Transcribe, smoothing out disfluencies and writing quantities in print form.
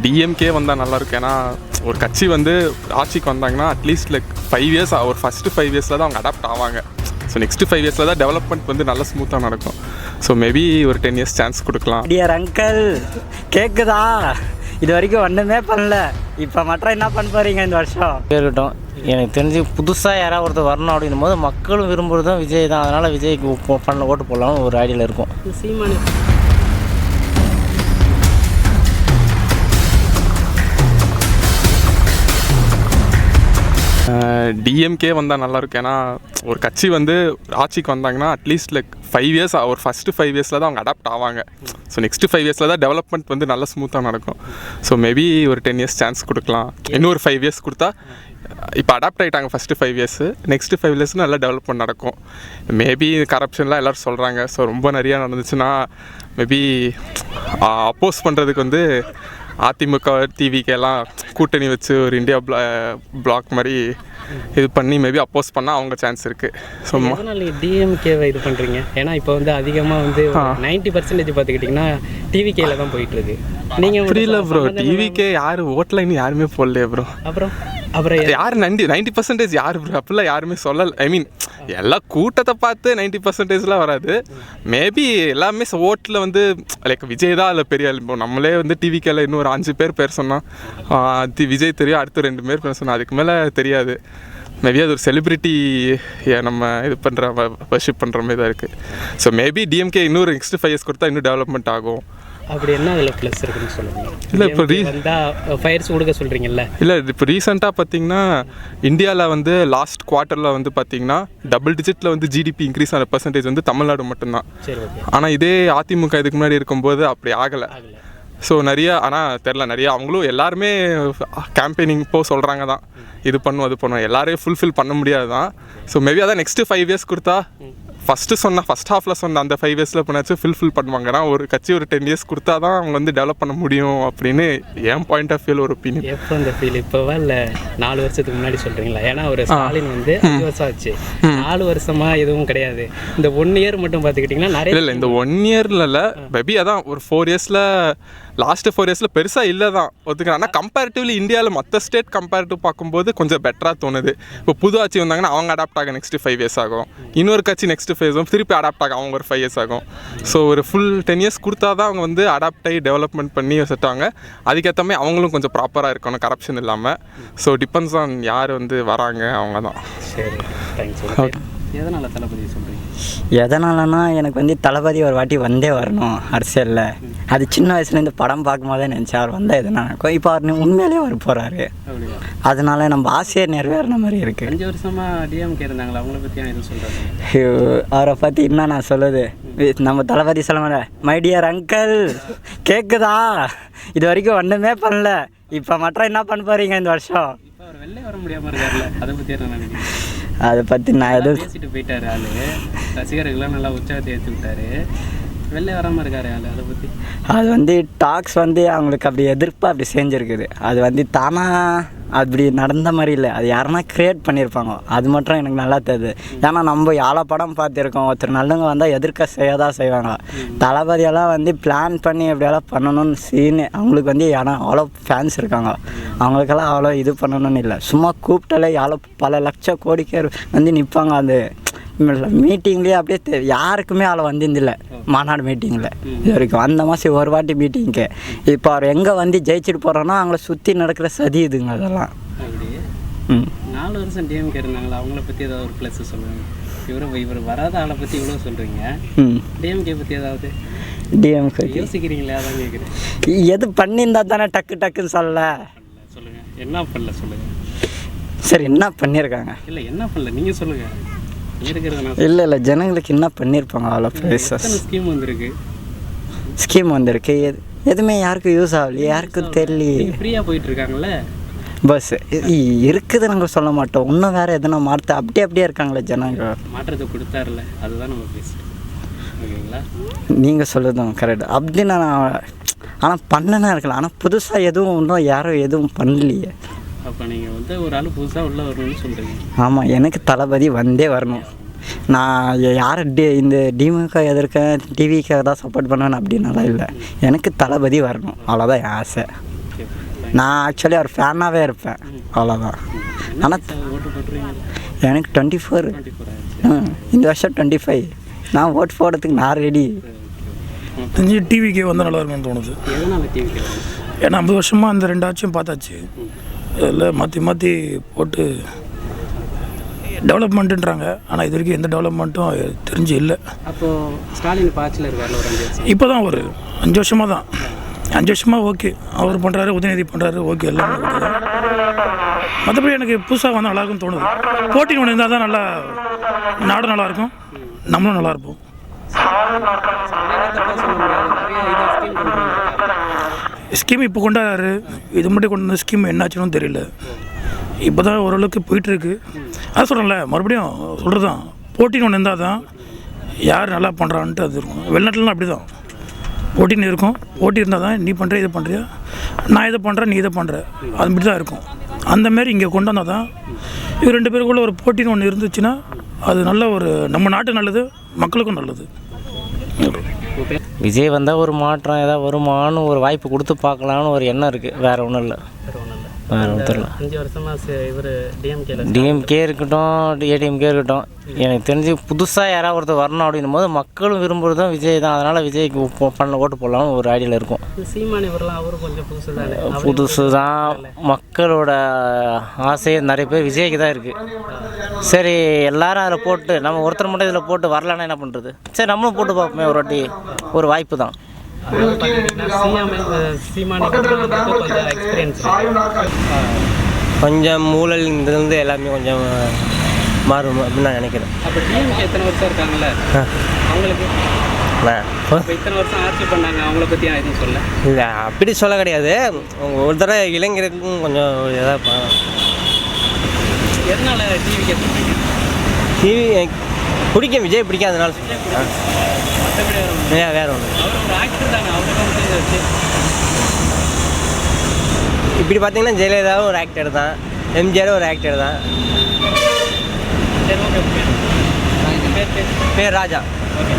DMK வந்தால் நல்லாயிருக்கும். ஏன்னா ஒரு கட்சி வந்து ஆட்சிக்கு வந்தாங்கன்னா அட்லீஸ்ட் லைக் 5 இயர்ஸ் ஒரு ஃபஸ்ட்டு 5 இயர்ஸில் தான் அவங்க அடாப்ட் ஆவாங்க. ஸோ நெக்ஸ்ட்டு 5 இயர்ஸில் தான் டெவலப்மெண்ட் வந்து நல்லா ஸ்மூத்தாக நடக்கும். ஸோ மேபி ஒரு 10 இயர்ஸ் சான்ஸ் கொடுக்கலாம். டியர் அங்கிள் கேட்குதா? இது வரைக்கும் ஒன்றுமே பண்ணல, இப்போ மட்டும் என்ன பண்ண போகிறீங்க இந்த வருஷம்? இருக்கட்டும். எனக்கு தெரிஞ்சு புதுசாக யாராவது ஒருத்தர் வரணும் அப்படின்னும் போது மக்களும் விரும்புகிறது தான் விஜய் தான். அதனால் விஜய்க்கு பண்ண ஓட்டு போடலாம்னு ஒரு ஐடியாவில் இருக்கும். சீமானு டிஎம்கே வந்தால் நல்லாயிருக்கும். ஏன்னா ஒரு கட்சி வந்து ஆட்சிக்கு வந்தாங்கன்னா அட்லீஸ்ட் லைக் 5 இயர்ஸ் ஒரு ஃபஸ்ட்டு 5 இயர்ஸில் தான் அவங்க அடாப்ட் ஆவாங்க. ஸோ நெக்ஸ்ட்டு 5 இயர்ஸில் தான் டெவலப்மெண்ட் வந்து நல்லா ஸ்மூத்தாக நடக்கும். ஸோ மேபி ஒரு 10 இயர்ஸ் சான்ஸ் கொடுக்கலாம். இன்னொரு 5 இயர்ஸ் கொடுத்தா இப்போ அடாப்ட் ஆகிட்டாங்க ஃபஸ்ட்டு 5 இயர்ஸு, நெக்ஸ்ட்டு 5 இயர்ஸ் நல்லா டெவலப்மெண்ட் நடக்கும். மேபி கரப்ஷன்லாம் எல்லோரும் சொல்கிறாங்க. ஸோ ரொம்ப நிறையா நடந்துச்சுன்னா மேபி அப்போஸ் பண்ணுறதுக்கு வந்து அதிமுக டிவிக்கெல்லாம் கூட்டணி வச்சு ஒரு இந்தியா பிளாக் மாதிரி இது பண்ணி மேபி அப்போஸ் பண்ணால் அவங்க சான்ஸ் இருக்குது. ஸோ நீங்கள் டிஎம்கேவை இது பண்ணுறீங்க. ஏன்னா இப்போ வந்து அதிகமாக வந்து 90% பார்த்துக்கிட்டிங்கன்னா டிவிகேல தான் போயிட்டுருக்கு. நீங்கள் புரியல ப்ரோ, டிவிக்கே யார் ஓட்டில் இன்னும் யாருமே போடலையே ப்ரோ. அப்புறம் யார் 90% யார் ப்ரோ? அப்படிலாம் யாருமே சொல்லலை. ஐ மீன் எல்லா கூட்டத்தை பார்த்து 90%லாம் வராது. மேபி எல்லாமே ஓட்டில் வந்து லைக் விஜய் தான் அதில் பெரிய இப்போ நம்மளே வந்து டிவிக்கேல இன்னும் ஒரு 5 பேர் சொன்னால் விஜய் தெரியும், அடுத்து 2 பேர் சொன்னால் அதுக்கு மேலே தெரியாது. மேபி அது ஒரு செலிப்ரிட்டி நம்ம இது பண்ணுற வர்ஷிப் பண்ணுற மாதிரி தான் இருக்குது. ஸோ மேபி டிஎம்கே இன்னொரு நெக்ஸ்ட் 5 இயர்ஸ் கொடுத்தா இன்னும் டெவலப்மெண்ட் ஆகும். அப்படி என்ன அதில் ப்ளஸ் இருக்குன்னு சொல்லுங்கள். இல்லை இப்போ ஃபயர்ஸ் கொடுக்க சொல்கிறீங்கல்ல. இல்லை இப்போ ரீசெண்டாக பார்த்தீங்கன்னா இந்தியாவில் வந்து லாஸ்ட் குவார்ட்டரில் வந்து பார்த்தீங்கன்னா டபுள் டிஜிட்டில் வந்து ஜிடிபி இன்க்ரீஸ் ஆன பர்சன்டேஜ் வந்து தமிழ்நாடு மட்டும்தான். சரி, ஓகே. ஆனால் இதே அதிமுக இதுக்கு முன்னாடி இருக்கும்போது அப்படி ஆகலை. ஸோ நிறையா ஆனால் தெரில, நிறையா அவங்களும் எல்லாருமே கேம்பெயினிங் இப்போ சொல்கிறாங்க தான், இது பண்ணும் அது பண்ணுவோம், எல்லாரையும் ஃபுல்ஃபில் பண்ண முடியாது தான். ஸோ மேபி அதான் நெக்ஸ்ட்டு 5 இயர்ஸ் கொடுத்தா ஃபஸ்ட் ஹாஃபில் சொன்ன அந்த 5 இயர்ஸில் பண்ணாச்சும் ஃபுல்ஃபில் பண்ணுவாங்க. ஏன்னா ஒரு கட்சி ஒரு 10 இயர்ஸ் கொடுத்தா தான் அவங்க வந்து டெவலப் பண்ண முடியும் அப்படின்னு என் பாயிண்ட் ஆஃப் வியூவில் ஒரு ஒப்பீனியன். எப்போ அந்த ஃபீல் இப்போவா இல்லை 4 வருஷத்துக்கு முன்னாடி சொல்கிறீங்களா? ஏன்னா ஒரு ஸ்டாலின் வந்து 5 வருஷம் ஆச்சு, 4 வருஷமாக எதுவும் கிடையாது. இந்த 1 இயர் மட்டும் பார்த்துக்கிட்டிங்கன்னா நிறைய இல்லை, இந்த 1 இயரில் இல்லை மேபி அதான் ஒரு 4 இயர்ஸில் லாஸ்ட்டு 4 இயர்ஸில் பெருசாக இல்லை தான் ஒத்துக்கிறேன். ஆனால் கம்பேரிட்டிவ்லி இந்தியாவில் மற்ற ஸ்டேட் கம்பேரிட்டிவ் பார்க்கும்போது கொஞ்சம் பெட்டராக தோணுது. இப்போ புது ஆட்சி வந்தாங்கன்னா அவங்க அடாப்ட் ஆக நெக்ஸ்ட்டு 5 இயர்ஸ் ஆகும், இன்னொரு கட்சி நெக்ஸ்ட்டு 5 இயர்ஸ் திருப்பி அடாப்ட் ஆக அவங்க ஒரு 5 இயர்ஸ் ஆகும். ஸோ ஒரு ஃபுல் 10 இயர்ஸ் கொடுத்தா தான் அவங்க வந்து அடாப்ட் ஆகி டெவலப்மெண்ட் பண்ணி வச்சுட்டாங்க. அதுக்கேற்ற மாதிரி அவங்களும் கொஞ்சம் ப்ராப்பராக இருக்கணும், கரப்ஷன் இல்லாமல். ஸோ டிபெண்ட்ஸ் ஆன் யார் வந்து வராங்க, அவங்க தான். சரி, தேங்க்ஸ். ஓகே. எதனால் தளபதி சொல்கிறீங்க? எதனாலனா எனக்கு வந்து தளபதி ஒரு வாட்டி வந்தே வரணும் அரசியலில். அது சின்ன வயசுலேருந்து படம் பார்க்கும்போதே நினச்சேன் அவர் வந்தால் எதனா இருக்கும். இப்போ அவர் உண்மையிலேயே வர போகிறாரு, அதனால நம்ம ஆசையை நிறைவேறின மாதிரி இருக்குது. 5 வருஷமாக டிஎம்கே இருந்தாங்களா, அவங்கள பற்றி எதுவும் சொல்கிறாங்க? அவரை பற்றி என்ன நான் சொல்லுது, நம்ம தளபதி சொல்ல மாட்டேன். மை டியர் அங்கிள் கேட்குதா? இது வரைக்கும் ஒன்றுமே பண்ணல, இப்போ மட்டும் என்ன பண்ண போகிறீங்க இந்த வருஷம்? இப்போ அவர் வெளில வர முடியாமல் இருக்காருல்ல, அதை பற்றி என்ன நினைக்கிறீங்க? அதை பற்றி நான் எதுவும் பேசிட்டு போயிட்டாரு ஆள், ரசிகர்கள்லாம் நல்லா உற்சாகத்தை ஏற்றி விட்டாரு, வெளில வராமல் இருக்காரு ஆள், அதை பற்றி? அது வந்து டாக்ஸ் வந்து அவங்களுக்கு அப்படி எதிர்ப்பு அப்படி செஞ்சுருக்குது. அது வந்து தானாக அப்படி நடந்த மாதிரி இல்லை, அது யாருன்னா க்ரியேட் பண்ணியிருப்பாங்க. அது மட்டும் எனக்கு நல்லா தெரியுது. ஏன்னா நம்ம யாழை படம் பார்த்துருக்கோம், ஒருத்தர் நல்லவங்க வந்தால் எதிர்க்க செய்ய தான் செய்வாங்க. தளபதியெல்லாம் வந்து பிளான் பண்ணி எப்படியெல்லாம் பண்ணணும்னு சீனு அவங்களுக்கு வந்து ஏன்னா அவ்வளோ ஃபேன்ஸ் இருக்காங்க, அவங்களுக்கெல்லாம் அவ்வளோ இது பண்ணணும்னு இல்லை. சும்மா கூப்பிட்டாலே யாழை பல லட்சம் கோடிக்கே வந்து நிற்பாங்க. அந்த மீட்டிங்லேயே அப்படியே யாருக்குமே அவ்வளோ வந்திருந்தில்லை மாநாடு மீட்டிங்கில் இது வரைக்கும். அந்த மாதம் ஒரு வாட்டி மீட்டிங்க்கு இப்போ அவர் எங்கே வந்து ஜெயிச்சுட்டு போகிறோன்னா அவங்கள சுற்றி நடக்கிற சதி இதுங்க அதெல்லாம். 4 வருஷம் டிஎம்கே இருந்தாங்களா, அவங்கள பற்றி ஏதாவது ஒரு ப்ளஸ் சொல்லுங்கள். இவர் வராத ஆளை பற்றி இவ்வளோ சொல்கிறீங்க, டிஎம்கே பற்றி ஏதாவது டிஎம்கே யோசிக்கிறீங்களே, அதான் கேட்குறேன். எது பண்ணியிருந்தா தானே டக்குன்னு சொல்ல சொல்லுங்கள். என்ன பண்ணல சொல்லுங்கள். சரி, என்ன பண்ணியிருக்காங்க? இல்லை, என்ன பண்ணல நீங்கள் சொல்லுங்கள். இல்லை ஜனங்களுக்கு என்ன பண்ணியிருப்பாங்க அவ்வளோ ஸ்கீம் வந்திருக்கு, எதுவுமே யாருக்கும் யூஸ் ஆகலையே, யாருக்கும் தெரியலையே. ஃப்ரீயாக போயிட்டு இருக்காங்களே பஸ் இருக்குது, நாங்கள் சொல்ல மாட்டோம். இன்னும் வேறு எதுனா மாற்ற அப்படியே இருக்காங்களே ஜனங்க. மாற்றத்தை கொடுத்தாருல, அதுதான் நம்ம பேசுகிறோம். ஓகேங்களா? நீங்கள் சொல்லுறதும் கரெக்ட். அப்படி நான் ஆனால் பண்ணனா இருக்கலாம், ஆனால் புதுசாக எதுவும் இன்னும் யாரும் எதுவும் பண்ணலையே. அப்போ நீங்கள் வந்து ஒரு ஆள் புதுசாக உள்ளே வரணும்னு சொல்கிறீங்க? ஆமாம், எனக்கு தளபதி வந்தே வரணும். நான் யாரை இந்த டிமுக எதிர்க்க டிவிக்காக தான் சப்போர்ட் பண்ணுவேன்னு அப்படின்னாலாம் இல்லை, எனக்கு தளபதி வரணும், அவ்வளோதான் என் ஆசை. நான் ஆக்சுவலி அவர் ஃபேனாகவே இருப்பேன், அவ்வளோதான். ஆனால் எனக்கு 24, இந்த வருஷம் 25. நான் ஓட்டு போடுறதுக்கு நான் ரெடி. தெரிஞ்சு டிவிக்கே வந்தால் நல்லா இருக்கும்னு தோணுது. ஏன்னா 50 வருஷமாக அந்த 2 ஆட்சியும் பார்த்தாச்சு. அதில் மாற்றி போட்டு டெவலப்மெண்ட்டுன்றாங்க, ஆனால் இது வரைக்கும் எந்த டெவலப்மெண்ட்டும் தெரிஞ்சு இல்லை. அப்போது ஸ்டாலின் இப்போ ஆட்சியில் இருக்காரு ஒரு 5 வருஷம். இப்போ தான் ஒரு 5 வருஷமாக தான், 5 வருஷமாக ஓகே அவர் பண்ணுறாரு, உதயநிதி பண்ணுறாரு, ஓகே எல்லாமே ஓகே தான். மற்றபடி எனக்கு புதுசாக வந்தால் நல்லாயிருக்கும்னு தோணுது. போட்டின்னு ஒன்று இருந்தால் தான் நல்லா, நாடும் நல்லாயிருக்கும், நம்மளும் நல்லா இருப்போம். ஸ்கீம் இப்போ கொண்டாடுறாரு, இது மட்டும் கொண்டு வந்த ஸ்கீம் என்னாச்சுன்னு தெரியல. இப்போ தான் ஓரளவுக்கு போயிட்டுருக்கு. அதான் சொல்கிறேன்ல, மறுபடியும் சொல்கிறது தான், போட்டின்னு ஒன்று இருந்தால் தான் யார் நல்லா பண்ணுறான்ட்டு அது இருக்கும். வெளிநாட்டிலலாம் அப்படி தான் போட்டின்னு இருக்கும். போட்டி இருந்தால் தான் நீ பண்ணுற இதை பண்ணுறியா, நான் இதை பண்ணுறேன் நீ இதை பண்ணுற, அது மட்டும் தான் இருக்கும். அந்தமாரி இங்கே கொண்டு வந்தால் தான் இது 2 பேருக்குள்ளே ஒரு போட்டின்னு ஒன்று இருந்துச்சுன்னா அது நல்ல ஒரு நம்ம நாட்டு நல்லது, மக்களுக்கும் நல்லது. விஜய் வந்தால் ஒரு மாற்றம் ஏதாவது வருமானு ஒரு வாய்ப்பு கொடுத்து பார்க்கலான்னு ஒரு எண்ணம் இருக்குது, வேறு ஒன்றும் இல்லை. வேறு ஒன்றும் தெரியல. 5 வருஷமாக இவர் டிஎம்கே இருக்கட்டும், ஏடிஎம்கே இருக்கட்டும், எனக்கு தெரிஞ்சு புதுசாக யாராவது ஒருத்தர் வரணும் அப்படின்னும் போது மக்களும் விரும்புகிறதும் விஜய் தான். அதனால் விஜய்க்கு ஓட்டு போடலாம்னு ஒரு ஐடியாவில் இருக்கும். சீமான் இவரெல்லாம் அவரும் கொஞ்சம் புதுசு தானே. புதுசு தான், மக்களோட ஆசையே நிறைய பேர் விஜய்க்கு தான் இருக்குது. சரி எல்லாரும் அதில் போட்டு நம்ம ஒருத்தர் மட்டும் இதில் போட்டு வரலான்னா என்ன பண்ணுறது? சரி நம்மளும் போட்டு பார்ப்போமே ஒரு வாட்டி, ஒரு வாய்ப்பு தான். கொஞ்சம் ஊழல் இருந்து எல்லாமே கொஞ்சம் மாறும் அப்படின்னு நான் நினைக்கிறேன். அப்போ டிஎம்கே எத்தனை வருஷம் இருக்காங்கல்ல, அவங்களுக்கு இத்தனை வருஷம் ஆட்சி பண்ணாங்க, அவங்கள பற்றி நான் எதுவும் சொல்ல இல்லை, அப்படி சொல்ல கிடையாது. ஒரு தடவை இளைஞருக்கும் கொஞ்சம் எதாவது எதனால டிவிக்கே சொல்கிறீங்க? டிவி பிடிக்கும், விஜய் பிடிக்கும், அதனால மற்றபடி வேறு ஒன்று. அவர் ஒரு ஆக்டர் தானே, அவருக்கு வச்சு இப்படி பார்த்தீங்கன்னா ஜெயலலிதாவும் ஒரு ஆக்டர் தான், எம்ஜிஆரும் ஒரு ஆக்டர் தான். சரி ஓகே, பேர் பேர் ராஜா. ஓகே.